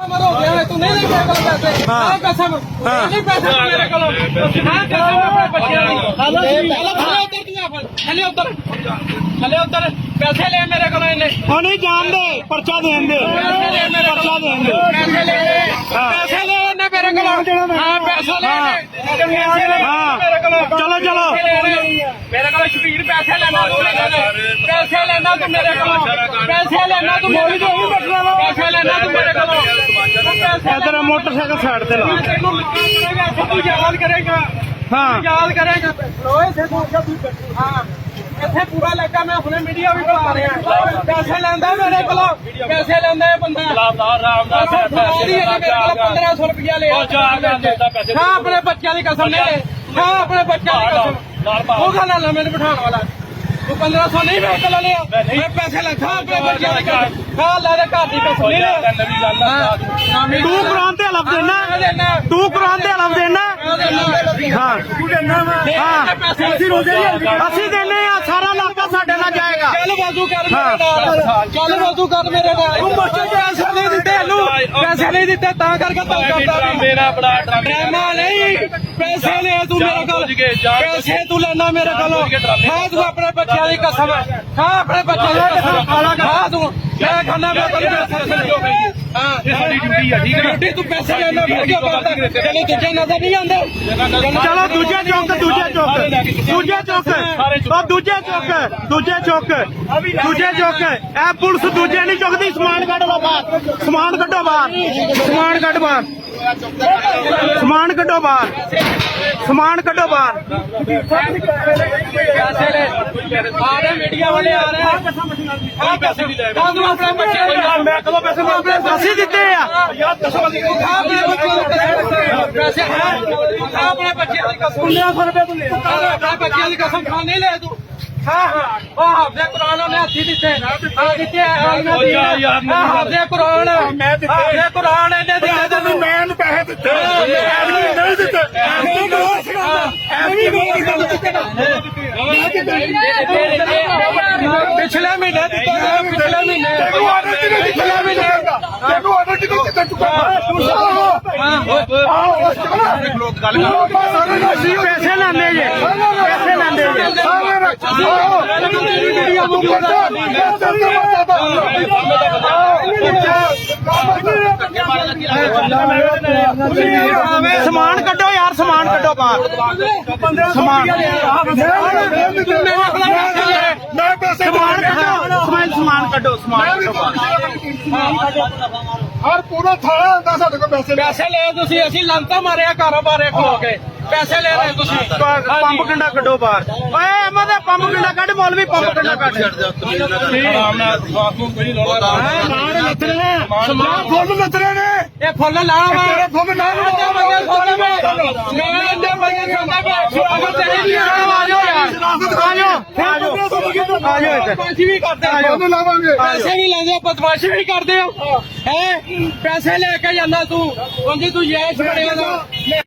हो गया है तू नहीं लेके आएगा पैसे हाँ कसम नहीं पैसे मेरे को हाँ कसम अपने बच्चे चले उधर पैसे ले मेरे को नहीं जान दे पर्चा देन दे पर्चा देन दे पैसे ले मेरे को हाँ पैसे ले हाँ चलो चलो मेरे को शबीर पैसे लेना पैसे लेना तू मेरे को पैसे लेना तू पैसे लेना तू मेरे को इधर मोटरसाइकिल साइड ते ला तू याद करेगा हाँ याद करेगा हाँ ਇੱਥੇ ਪੂਰਾ ਲੱਗਾ ਮੈਂ ਹੁਣੇ ਮੀਡੀਆ ਵੀ ਬੁਲਾ ਰਿਹਾ ਪੈਸੇ ਲੈਂਦਾ ਮੇਰੇ ਕੋਲੋਂ ਪੈਸੇ ਲੈਂਦਾ ਇਹ ਬੰਦਾ ਰਾਮਦਾਸ 1500 ਰੁਪਇਆ ਲਿਆ ਹਾਂ ਆਪਣੇ ਬੱਚਿਆਂ ਦੀ ਕਸਮ ਲੈ ਹਾਂ ਆਪਣੇ ਬੱਚਿਆਂ ਦੀ ਕਸਮ ਉਹ ਗੱਲ ਲੈ ਮੈਨੂੰ ਬਿਠਾਉਣ ਵਾਲਾ ਤੂੰ 1500 ਨਹੀਂ ਮੇਰੇ ਕੋਲੋਂ ਲਿਆ ਮੈਂ ਪੈਸੇ ਲੈਂਦਾ ਆਪਣੇ ਬੱਚਿਆਂ ਦੀ ਕਸਮ ਹਾਂ ਲੈ ਦੇ ਘਰ ਦੀ ਕਸਮ ਨਹੀਂ ਲਿਆ तू कुरान ते हलफ देना तू कुरान ते हलफ देना हाँ हाँ ਅਸੀਂ ਦੇਨੇ ਆ ਸਾਰਾ ਇਲਾਕਾ ਸਾਡੇ ਨਾਲ ਜਾਏਗਾ ਚੱਲ ਬਾਜ਼ੂ ਕਰ ਮੇਰੇ ਨਾਲ ਚੱਲ ਬਾਜ਼ੂ ਕਰ ਮੇਰੇ ਨਾਲ ਤੂੰ ਮੁਸ਼ਕਿਲ ਪੈਸੇ ਨਹੀਂ ਦਿੱਤੇ ਇਹਨੂੰ ਪੈਸੇ ਨਹੀਂ ਦਿੱਤੇ ਤਾਂ ਕਰਕੇ ਤੰਗ ਕਰਦਾ ਮੇਰਾ ਬੜਾ ਡਰਾਮਾ ਨਹੀਂ ਪੈਸੇ ਲੈ ਤੂੰ ਮੇਰੇ ਕੋਲ ਪੈਸੇ ਤੂੰ ਲੈਣਾ ਮੇਰੇ ਕੋਲੋਂ ਹਾਂ ਤੂੰ ਆਪਣੇ ਬੱਚਿਆਂ ਦੀ ਕਸਮ ਹਾਂ ਆਪਣੇ ਬੱਚਿਆਂ ਦੀ ਕਸਮ ਹਾਂ ਤੂੰ ਮੈਂ ਖਾਣਾ ਮੈਂ ਤੈਨੂੰ ਹਾਂ ਇਹ ਸਾਡੀ ਡਿਊਟੀ ਆ ਠੀਕ ਹੈ ਡਿਊਟੀ ਤੂੰ ਪੈਸੇ ਲੈਣਾ ਫਿਰ ਕਿਉਂ ਕਰਦਾ ਤੈਨੂੰ ਦੂਜੇ ਨਜ਼ਰ ਨਹੀਂ ਆਉਂਦੇ ਚਲੋ ਦੂਜੇ ਚੌਕ ਦੂਜੇ ਚੌਕ ਦੂਜੇ ਚੌਕ ਉਹ ਦੂਜੇ ਚੌਕ ਦੂਜੇ ਚੌਕ ਦੂਜੇ ਚੌਕ ਇਹ ਪੁਲਿਸ ਦੂਜੇ ਨਹੀਂ ਚੁੱਕਦੀ ਸਮਾਨ ਕੱਢ ਲੋ ਬਾਹਰ ਸਮਾਨ ਕੱਢੋ ਬਾਹਰ ਸਮਾਨ ਕੱਢ ਬਾਹਰ ਸਮਾਨ ਕੱਢੋ ਬਾਹਰ ਸਮਾਨ ਕੱਢੋ ਬਾਹਰ ਪੈਸੇ ਲੈ ਆ ਰਹੇ ਮੀਡੀਆ ਵਾਲੇ ਆ ਰਹੇ ਹਾਂ ਪੈਸੇ ਨਹੀਂ ਲੈ ਤੂੰ ਆਪਣੇ ਬੱਚੇ ਮੈਂ ਕਦੋਂ ਪੈਸੇ ਅਸੀਂ ਦਿੱਤੇ ਆ ਆਪਣੇ ਬੱਚਿਆਂ ਦੀ ਪੈਸੇ ਆਪਣੇ ਬੱਚਿਆਂ ਦੀ ਕਸਮ 1500 ਰੁਪਏ ਤੂੰ ਲੈ ਆਪਣੇ ਬੱਚਿਆਂ ਦੀ ਕਸਮ ਖਾਣੇ ਲੈ ਤੂੰ ਹਾਂ ਉਹ ਹਾਫਜ਼ੇ ਕੁਰਾਨ ਉਹਨੇ ਹੱਥੀ ਦਿੱਤੇ ਆ ਦਿੱਤੇ ਹਾਫਜ਼ੇ ਕੁਰਾਨ ਹਾਫਜ਼ੇ ਕੁਰਾਨ ਇਹਨੇ ਦਿੱਤੇ ਤੈਨੂੰ ਮੈਂ ਇਹਨੂੰ ਪੈਸੇ ਦਿੱਤੇ ਨਹੀਂ ਦਿੱਤੇ ਪਿਛਲੇ ਮਹੀਨੇ ਦਿੱਤਾ ਪਿਛਲੇ ਮਹੀਨੇ ਤੈਨੂੰ ਆਰਡਰ ਕਿਉਂ ਦਿੱਤਾ ਤੂੰ ਪੈਸੇ ਲੈਂਦੇ ਜੇ ਪੈਸੇ ਲੈਂਦੇ ਜੇ ਸਮਾਨ ਕੱਢੋ ਯਾਰ ਸਮਾਨ ਕੱਢੋ ਬਾਹਰ ਸਮਾਨ ਮੈਂ ਪੈਸੇ ਸਮਾਨ ਕੱਢੋ ਸਮਾਨ ਕੱਢੋ ਹਰ ਪੂਰਾ ਥਾਣਾ ਹੁੰਦਾ ਸਾਡੇ ਕੋਲ ਪੈਸੇ ਲੈ ਤੁਸੀਂ ਅਸੀਂ ਲੰਤਾ ਮਾਰਿਆ ਕਾਰੋਬਾਰੇ ਖਲੋ ਕੇ ਪੈਸੇ ਲੈ ਰਹੇ ਤੁਸੀਂ ਪੰਪ ਕੰਡਾ ਕੱਢੋ ਬਾਹਰ ਓਏ ਅਮਾ ਦਾ ਪੰਪ ਕੰਡਾ ਕੱਢ ਮੌਲਵੀ ਪੰਪ ਕੰਡਾ ਕੱਢ ਆਰਾਮ ਨਾਲ ਸਵਾਸ ਨੂੰ ਕੋਈ ਲੋੜਾ ਸਮਾਨ ਲੱਥਰੇ ਸਮਾਨ ਫੁੱਲ ਲੱਥਰੇ ਨੇ ਇਹ ਫੁੱਲ ਲਾਣਾ ਵਾ ਫੁੱਲ ਨਾ ਮੈਂ ਇੰਨੇ ਬੰਦੇ ਸਵਾਗਤ ਚਾਹੀਦੀ ਆ ਜਾਓ ਯਾਰ ਆਜੋ ਬਦਮਾਸ਼ੀ ਵੀ ਕਰਦੇ ਹੋ ਲਾਵਾਂਗੇ ਪੈਸੇ ਵੀ ਲੈਂਦੇ ਹੋ ਬਦਮਾਸ਼ੀ ਵੀ ਕਰਦੇ ਹੋ ਹੈ ਪੈਸੇ ਲੈ ਕੇ ਜਾਂਦਾ ਤੂੰ ਉਂਝ ਤੂੰ ਯੈਸ਼ ਬਣਿਆ